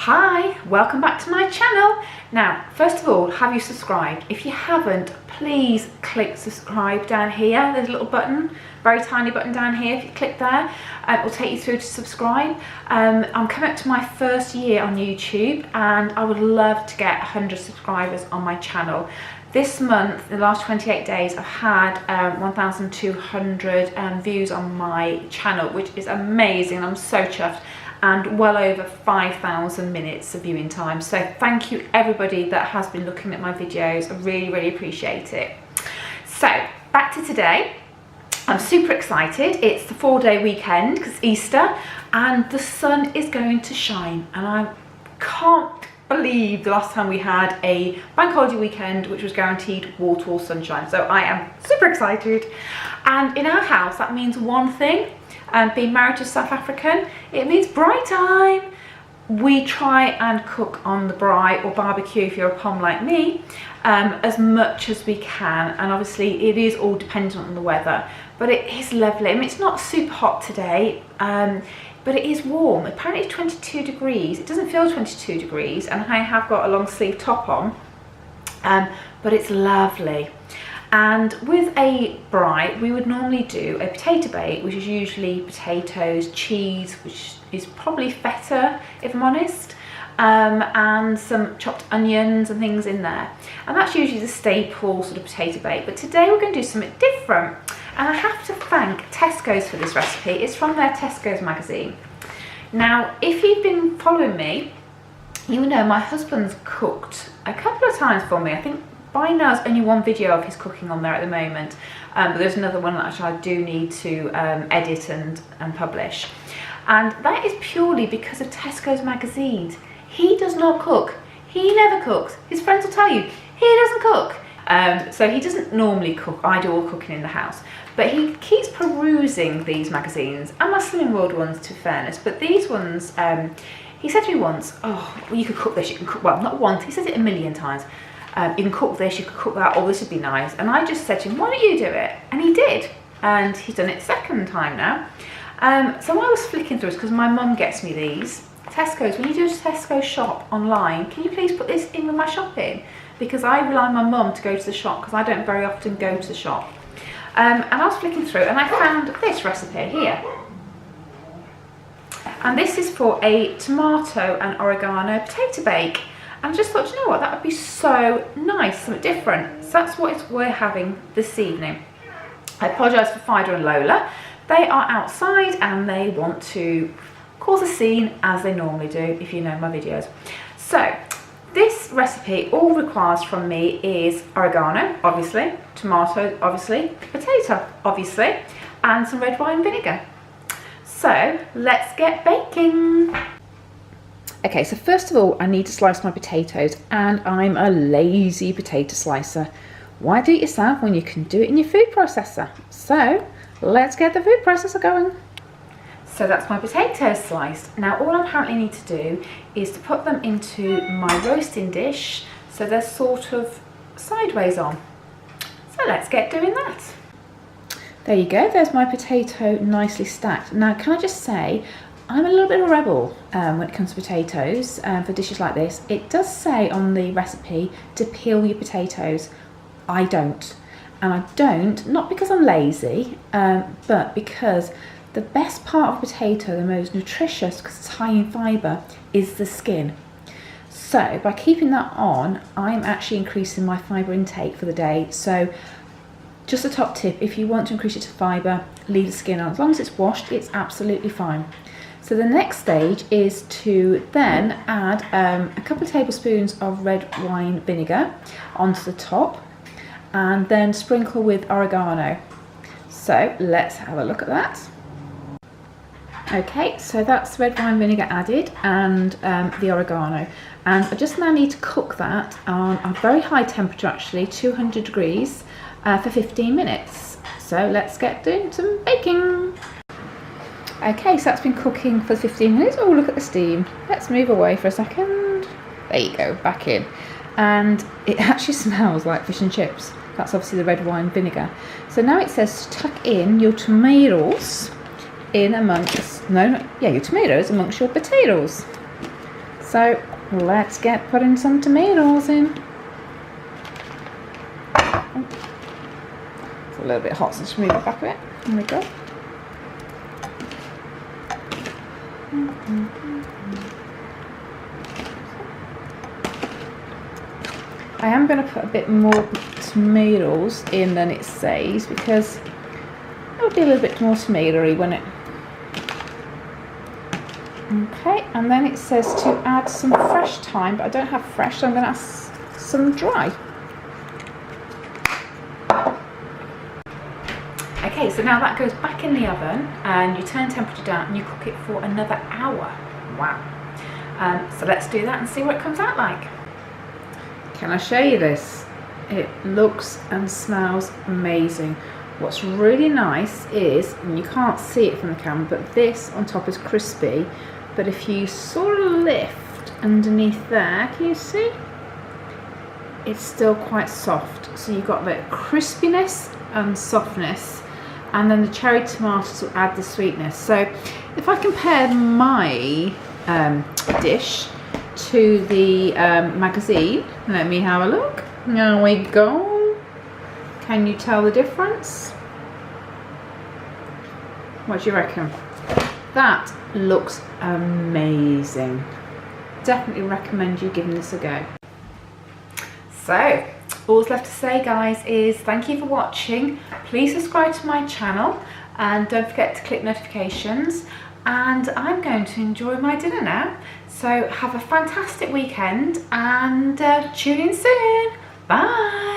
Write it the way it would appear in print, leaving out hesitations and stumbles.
Hi, welcome back to my channel. Now, first of all, have you subscribed? If you haven't, please click subscribe down here. There's a little button, very tiny button down here. If you click there, it will take you through to subscribe. I'm coming up to my first year on YouTube and I would love to get 100 subscribers on my channel. This month, the last 28 days, I've had 1,200 views on my channel, which is amazing. I'm so chuffed. And well over 5,000 minutes of viewing time. So thank you everybody that has been looking at my videos. I really appreciate it. So back to today. I'm super excited. It's the 4-day weekend because it's Easter and the sun is going to shine. And I can't believe the last time we had a bank holiday weekend which was guaranteed wall-to-wall sunshine. So I am super excited. And in our house that means one thing. Being married to a South African, it means braai time. We try and cook on the braai or barbecue if you're a pom like me, as much as we can, and obviously it is all dependent on the weather, but it is lovely. I mean, it's not super hot today, but it is warm. Apparently it's 22 degrees. It doesn't feel 22 degrees, and I have got a long sleeve top on, but it's lovely. And with a braai, we would normally do a potato bake, which is usually potatoes, cheese, which is probably feta, if I'm honest, and some chopped onions and things in there. And that's usually the staple sort of potato bake. But today we're going to do something different. And I have to thank Tesco's for this recipe. It's from their Tesco's magazine. Now, if you've been following me, you know my husband's cooked a couple of times for me. I think by now there's only one video of his cooking on there at the moment, but there's another one that actually I do need to edit and publish. And that is purely because of Tesco's magazines. He does not cook. He never cooks. His friends will tell you, he doesn't cook. So he doesn't normally cook. I do all cooking in the house. But he keeps perusing these magazines, and my Slimming World ones, to fairness. But these ones, he said to me once, oh, well, you could cook this, you can cook, well, not once, he says it a million times. You can cook this, you could cook that, or this would be nice. And I just said to him, why don't you do it? And he did. And he's done it second time now. So I was flicking through this because my mum gets me these. Tesco's, when you do a Tesco shop online, can you please put this in with my shopping? Because I rely on my mum to go to the shop because I don't very often go to the shop. And I was flicking through and I found this recipe here. And this is for a tomato and oregano potato bake. And I just thought, you know what, that would be so nice, something different. So that's what we're having this evening. I apologise for Fido and Lola. They are outside and they want to cause a scene as they normally do, if you know my videos. So this recipe, all requires from me is oregano, obviously, tomato, obviously, potato, obviously, and some red wine vinegar. So let's get baking. Okay, so first of all, I need to slice my potatoes, and I'm a lazy potato slicer. Why do it yourself when you can do it in your food processor? So let's get the food processor going. So that's my potatoes sliced. Now all I apparently need to do is to put them into my roasting dish so they're sort of sideways on. So let's get doing that. There you go, there's my potato nicely stacked. Now can I just say, I'm a little bit of a rebel when it comes to potatoes for dishes like this. It does say on the recipe to peel your potatoes. I don't. And I don't, not because I'm lazy, but because the best part of potato, the most nutritious because it's high in fibre, is the skin. So by keeping that on, I'm actually increasing my fibre intake for the day. So just a top tip, if you want to increase it to fibre, leave the skin on. As long as it's washed, it's absolutely fine. So the next stage is to then add a couple of tablespoons of red wine vinegar onto the top and then sprinkle with oregano. So let's have a look at that. Okay, so that's red wine vinegar added and the oregano. And I just now need to cook that on a very high temperature, actually, 200 degrees for 15 minutes. So let's get doing some baking. Okay, so that's been cooking for 15 minutes. Oh, look at the steam. Let's move away for a second. There you go, back in. And it actually smells like fish and chips. That's obviously the red wine vinegar. So now it says to tuck in your tomatoes in amongst, your tomatoes amongst your potatoes. So let's get putting some tomatoes in. Oh, it's a little bit hot, so just move it back a bit. There we go. I am going to put a bit more tomatoes in than it says, because it'll be a little bit more tomatoey, won't it? Okay, and then it says to add some fresh thyme, but I don't have fresh, so I'm going to add some dry. Okay, so now that goes back in the oven, and you turn temperature down and you cook it for another hour. Wow. So let's do that and see what it comes out like. Can I show you this? It looks and smells amazing. What's really nice is, and you can't see it from the camera, but this on top is crispy, but if you sort of lift underneath there, can you see? It's still quite soft. So you've got the crispiness and softness, and then the cherry tomatoes will add the sweetness. So if I compare my dish to the magazine, let me have a look. There we go. Can you tell the difference? What do you reckon? That looks amazing. Definitely recommend you giving this a go. So all's left to say, guys, is thank you for watching. Please subscribe to my channel and don't forget to click notifications, and I'm going to enjoy my dinner now. So have a fantastic weekend and tune in soon. Bye.